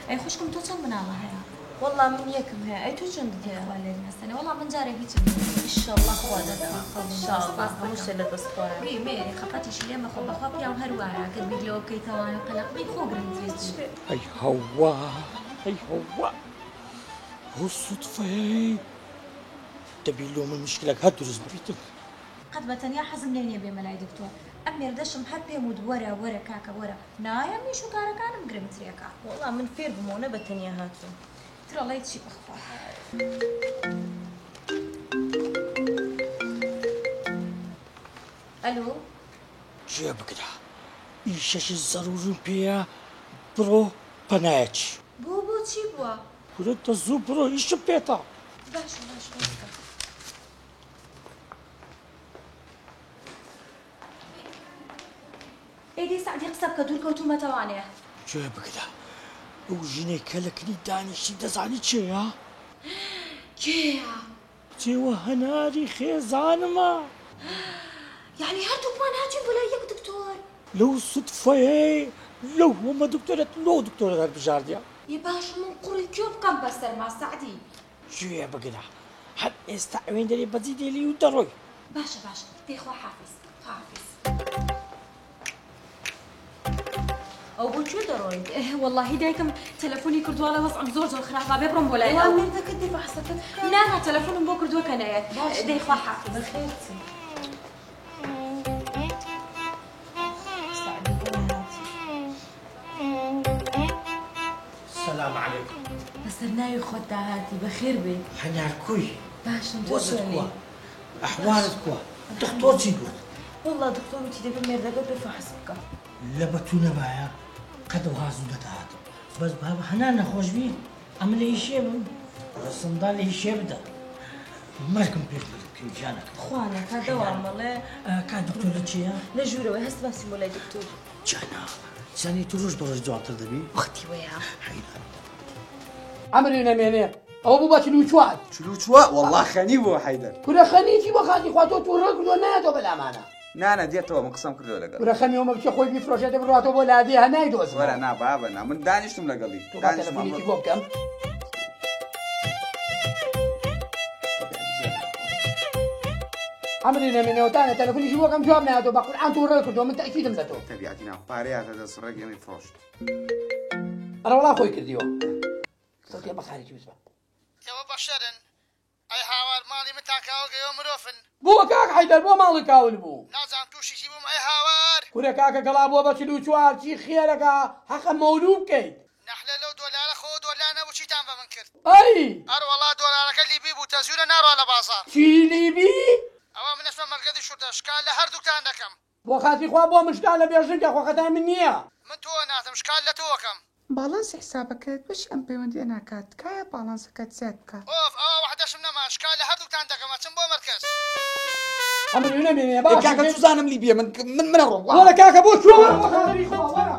ئەی خوشکم تۆ چەند مناڵە هەیە؟ والله من یەکم هەیە ئەی تۆ چەندت هەیە؟ خوا لێت نەستێنێ وەڵام من جارێ هیچ ئینشەڵڵا خوا دەدا ئینشەڵڵا هەموو شتێ لە دەست خۆیە. مێری خەفەتیشی لێمە خۆ بەخوا پیاو هەروایە کە بیر لەوە بکەیتەوە قەلەق بی خۆ گرنگترێتی. ئەی هەوا ئەی هەوا هەو سوتفەی دەبی لۆ من مشکلەک هەر دروست ببیتم. قەت بەتەنیا حەزم لێ نییە بێمە لای دکتۆر. ئەم مێردەشم هەر پێم وت وەرە کاکە وەرە نایە میش و کارەکانم گرنگترێکە. والله من فێر بمەوە بەتەنیا هاتووم. ترەڵی چی بەخوا. ئەلۆ گوێ بگرە ئیشەشی زەرورم پێیە بڕۆ پەنایەکی. بۆ چی بووە؟ کورەتە زوو بڕۆ ئیشم پێتە. باشە باشە. ئێدی سعدی قسە بکە دوور کەوتومەتەوانێ. گوێ بگرە ئەو ژنەی کە لە کنی دانیشتی دەزانی چێە؟ کێیە؟ جێوە هەناری خێزانمە. یعنی هەردووکمان هاچین بۆ لای یەک دکتۆر. لەو سوتفەیە لەو هەمە دکتۆرێت لۆ دکتۆرە هەر بژاردیە. یە باش من قوڕی کێ بکەم بەسەرما سعدی. گوێ بگرە هەر ئێستا ئەوێن دەرێ بەجی دێلی و دەڕۆی. باشە دەیخوا حافظ. ئەو بۆ کوێ دەڕۆیت؟ واللهی دایکم تەلەفۆنی کردووە وەزعم زۆر خراپە بێ بڕۆم بۆ لای ئەو مێردەکەت دێ بەحسەکەت نا تەلەفۆنم بۆ کردووە کە نایەت. دەیخوا حافظ. بەخێرچی. سلام علیکم. بەسەر ناوی خۆت داهاتی بەخێر بێ. هەنار کوی باشم تۆ وەزت چۆنی؟ کووە ئەحوالت کووە دکتۆر چی گوت؟ والله دکتۆر وتی دەبێ مێردەکەت بێ فەحس بکە. لە بەتوو نەبایە قەدە و هازوو دەداهاتم بەس بابە هەنار نەخۆش بی ئەمە لە ئیشێ بم ڕسمدا لە ئیشێ بدە مەرگم پێش بکەی جانەکە. خوانە کا دەوامەڵێ کا دکتۆرە چییە؟ لە ژوورەوەی هەست باسی بۆ لای دکتۆر. جانا زانی تو ڕۆژ بەڕۆژ جوانتر دەبی؟ وەختی وەیە. ئەمری نەمێنێ ئەوە بوو بە چلوچوات. چلوچوە والله خەنی بۆ حەیدەر. کورە خەنیتی بۆ خاتی خوا تۆ تووڕە کردووە نایەتەوە بەلامانە. نانە دێتەوە من قسەم کردووە لەگەڵ. کورە خەمی ئەومە بچێ خۆی بیفرۆشێتە بڕاتەوە بۆ لادێ هەنای دۆزم. وەرە نا بابە نا من دانیشتم لەگەڵی. تۆ با تەلەفۆنێکی بۆ بکەم. ئەمری نەمێنێوەتانە تەلەفۆنیشی بۆ بکەم جواب نایەتەوە بە قورئان تووڕە کردووە من تەکیدم لە تۆ. تەبیعەتی نا پارەیاتە دەست ڕێگەمی فرۆشت. ئەرە وڵا خۆی کردیەوە. سەڵکێ بە خارجی بزبە. ئێوە بەشەرن ئەی هاوار ماڵی من تاکاوە گەیەوە مرۆڤن. بۆ کاک حەیدەر بۆ ماڵی کاول بوو. نازانم تووشیشی بووم ئەی هاوار. کورە کاکە گەڵا بووە بە چلوچوار چی خێرەکە حەقە مەولوو بکەیت. نەحلە لەو دۆلارە خۆ دۆلانە و چیتان بە من کرد. ئەی هەروەڵا دۆلارەکە لیبی بوو تەزوورە ناڕوا لە بازار. چی لیبی؟ ئەوە منەشمە مەرگەدی شوردە شکال لە هەردووکتان دەکەم. بۆ خاتی خوا بۆ مشکال لە بێژنکە خۆخەتای من نییە. من تۆ ناتم شکال لە تۆوەکەم. باڵانسی حسابەکەت بەشی ئەم پەیوەندیە ناکات کایە باڵانسەکەت زیاد بکە. ئۆف ئەوە وەحدەشم نەما شکال لە هەردووکتان دەکەمە چم بۆ مەرکەز. ئەمری نەمێنێ باش کاکە توزانم لیبیە من منە ڕۆم. وەرە کاکە بۆ چوە وەرە بۆ خاتری خوا وەرە.